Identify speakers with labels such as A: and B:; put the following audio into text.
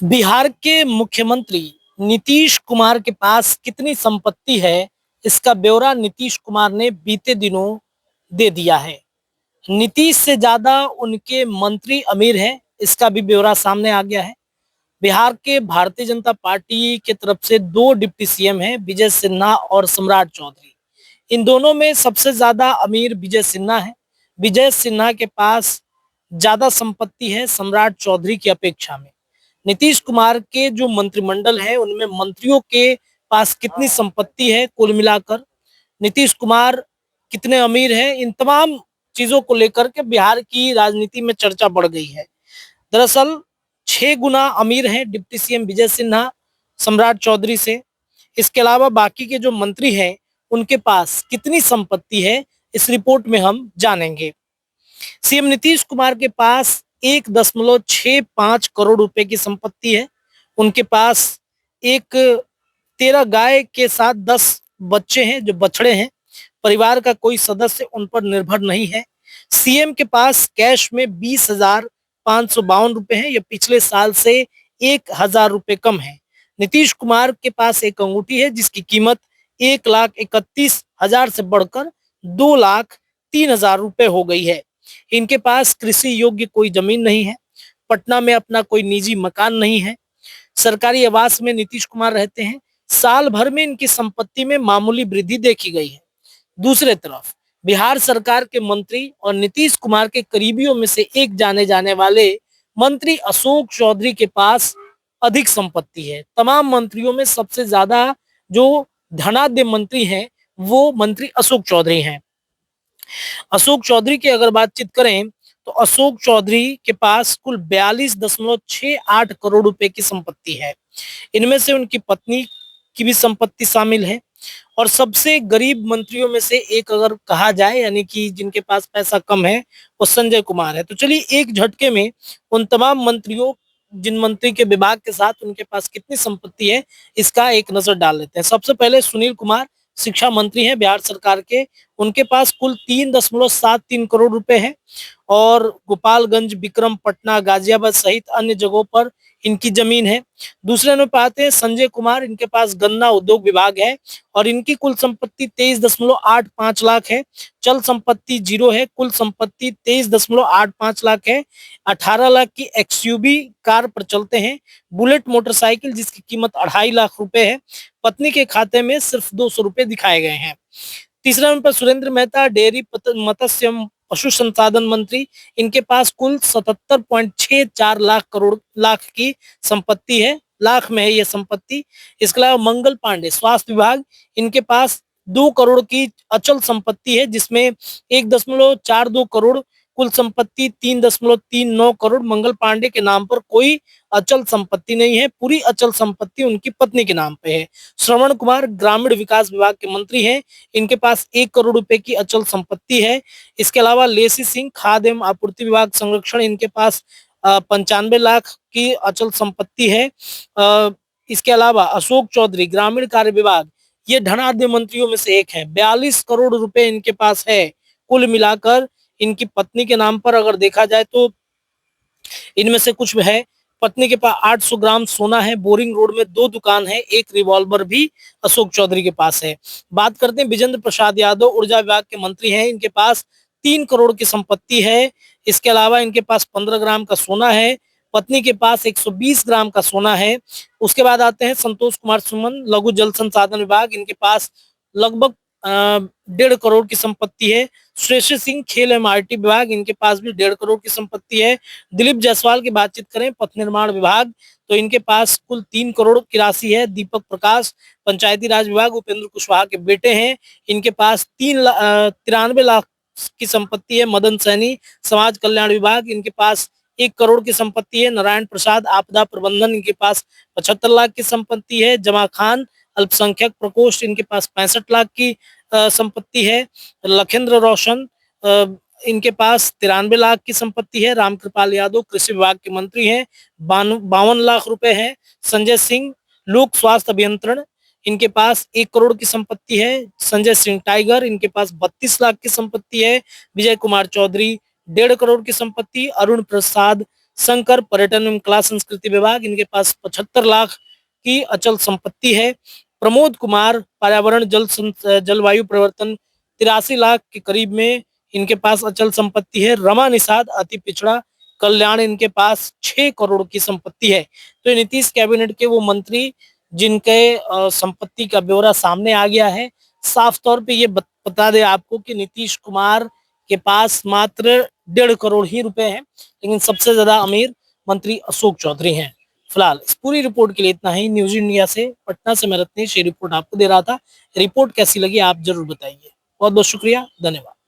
A: बिहार के मुख्यमंत्री नीतीश कुमार के पास कितनी संपत्ति है, इसका ब्यौरा नीतीश कुमार ने बीते दिनों दे दिया है। नीतीश से ज्यादा उनके मंत्री अमीर हैं, इसका भी ब्यौरा सामने आ गया है। बिहार के भारतीय जनता पार्टी के तरफ से दो डिप्टी सीएम हैं, विजय सिन्हा और सम्राट चौधरी। इन दोनों में सबसे ज्यादा अमीर विजय सिन्हा है। विजय सिन्हा के पास ज्यादा संपत्ति है सम्राट चौधरी की अपेक्षा में। नीतीश कुमार के जो मंत्रिमंडल है उनमें मंत्रियों के पास कितनी संपत्ति है कुल मिलाकर, नीतीश कुमार कितने अमीर हैं, इन तमाम चीजों को लेकर के बिहार की राजनीति में चर्चा बढ़ गई है। दरअसल 6 गुना अमीर हैं डिप्टी सीएम विजय सिन्हा सम्राट चौधरी से। इसके अलावा बाकी के जो मंत्री हैं उनके पास कितनी संपत्ति है, इस रिपोर्ट में हम जानेंगे। सीएम नीतीश कुमार के पास 1.65 करोड़ रुपए की संपत्ति है। उनके पास एक 13 गाय के साथ 10 बच्चे हैं जो बछड़े हैं। परिवार का कोई सदस्य उन पर निर्भर नहीं है। सीएम के पास कैश में 20,552 रुपए हैं। यह पिछले साल से 1,000 रुपए कम है। नीतीश कुमार के पास एक अंगूठी है जिसकी कीमत 1,31,000 से बढ़कर 2,03,000 रुपए हो गई है। इनके पास कृषि योग्य कोई जमीन नहीं है। पटना में अपना कोई निजी मकान नहीं है। सरकारी आवास में नीतीश कुमार रहते हैं। साल भर में इनकी संपत्ति में मामूली वृद्धि देखी गई है। दूसरे तरफ बिहार सरकार के मंत्री और नीतीश कुमार के करीबियों में से एक जाने जाने वाले मंत्री अशोक चौधरी के पास अधिक संपत्ति है। तमाम मंत्रियों में सबसे ज्यादा जो धनाढ्य मंत्री हैं वो मंत्री अशोक चौधरी हैं। अशोक चौधरी की अगर बातचीत करें तो अशोक चौधरी के पास कुल 42.68 करोड़ रुपए की संपत्ति है। इनमें से उनकी पत्नी की भी संपत्ति शामिल है। और सबसे गरीब मंत्रियों में से एक अगर कहा जाए, यानी कि जिनके पास पैसा कम है, वो संजय कुमार है। तो चलिए एक झटके में उन तमाम मंत्रियों, जिन मंत्री के विभाग के साथ उनके पास कितनी संपत्ति है, इसका एक नजर डाल लेते हैं। सबसे पहले सुनील कुमार शिक्षा मंत्री हैं बिहार सरकार के। उनके पास कुल 3.73 करोड़ रुपए है। और गोपालगंज, विक्रम, पटना, गाजियाबाद सहित अन्य जगहों पर इनकी जमीन है। दूसरे नंबर पर आते हैं संजय कुमार। इनके पास गन्ना उद्योग विभाग है और इनकी कुल संपत्ति 23.85 लाख है। चल संपत्ति जीरो है। कुल संपत्ति 23.85 लाख है। 18 लाख की एक्सयूवी कार पर चलते हैं। बुलेट मोटरसाइकिल जिसकी कीमत 2.5 लाख रुपए है। पत्नी के खाते में सिर्फ 200 रुपए दिखाए गए हैं। तीसरा नंबर पर सुरेंद्र मेहता, डेयरी मत्स्य एवं पशु संसाधन मंत्री। इनके पास कुल 77.64 लाख की संपत्ति है। लाख में है यह संपत्ति। इसके अलावा मंगल पांडे स्वास्थ्य विभाग। इनके पास 2 करोड़ की अचल संपत्ति है जिसमें 1.42 करोड़, कुल संपत्ति 3.39 करोड़। मंगल पांडे के नाम पर कोई अचल संपत्ति नहीं है। पूरी अचल संपत्ति उनकी पत्नी के नाम पे है। श्रवण कुमार ग्रामीण विकास विभाग के मंत्री हैं। इनके पास 1 करोड़ रुपए की अचल संपत्ति है। इसके अलावा लेसी सिंह खाद्य एवं आपूर्ति विभाग संरक्षण। इनके पास 95 लाख की अचल संपत्ति है। इसके अलावा अशोक चौधरी ग्रामीण कार्य विभाग, ये धनाढ्य मंत्रियों में से एक है। 42 करोड़ रुपए इनके पास है। कुल मिलाकर इनकी पत्नी के नाम पर अगर देखा जाए तो इनमें से कुछ है। पत्नी के पास 800 ग्राम सोना है। बोरिंग रोड में 2 दुकान है। एक रिवॉल्वर भी अशोक चौधरी के पास है। बात करते हैं विजेंद्र प्रसाद यादव, ऊर्जा विभाग के मंत्री हैं। इनके पास 3 करोड़ की संपत्ति है। इसके अलावा इनके पास 15 ग्राम का सोना है। पत्नी के पास 120 ग्राम का सोना है। उसके बाद आते हैं संतोष कुमार सुमन, लघु जल संसाधन विभाग। इनके पास लगभग 1.5 करोड़ की संपत्ति है। श्रेष्ठ सिंह खेल एवं आईटी विभाग। इनके पास भी 1.5 करोड़ की संपत्ति है। दिलीप जायसवाल की बातचीत करें, पथ निर्माण विभाग, तो इनके पास कुल 3 करोड़ की राशि है। दीपक प्रकाश पंचायती राज विभाग, उपेंद्र कुशवाहा के बेटे हैं। इनके पास 93 लाख की संपत्ति है। मदन सैनी समाज कल्याण विभाग। इनके पास 1 करोड़ की संपत्ति है। नारायण प्रसाद आपदा प्रबंधन। इनके पास 75 लाख की संपत्ति है। जमा खान अल्पसंख्यक प्रकोष्ठ। इनके पास 65 लाख की संपत्ति है। लखेंद्र रोशन, इनके पास 93 लाख की संपत्ति है। रामकृपाल यादव कृषि विभाग के मंत्री हैं। 52 लाख रुपए है। संजय सिंह लोक स्वास्थ्य अभियंत्रण। इनके पास 1 करोड़ की संपत्ति है। संजय सिंह टाइगर, इनके पास 32 लाख की संपत्ति है। विजय कुमार चौधरी 1.5 करोड़ की संपत्ति। अरुण प्रसाद शंकर पर्यटन एवं कला संस्कृति विभाग, इनके पास 75 लाख की अचल संपत्ति है। प्रमोद कुमार पर्यावरण जलवायु परिवर्तन 83 लाख के करीब में इनके पास अचल संपत्ति है। रमा निषाद अति पिछड़ा कल्याण, इनके पास 6 करोड़ की संपत्ति है। तो नीतीश कैबिनेट के वो मंत्री जिनके संपत्ति का ब्यौरा सामने आ गया है। साफ तौर पे ये बता दे आपको कि नीतीश कुमार के पास मात्र 1.5 करोड़ ही रुपए हैं, लेकिन सबसे ज्यादा अमीर मंत्री अशोक चौधरी हैं। फिलहाल इस पूरी रिपोर्ट के लिए इतना ही। न्यूज इंडिया से पटना से मैं रत्नेश ये रिपोर्ट आपको दे रहा था। रिपोर्ट कैसी लगी आप जरूर बताइए। बहुत बहुत शुक्रिया, धन्यवाद।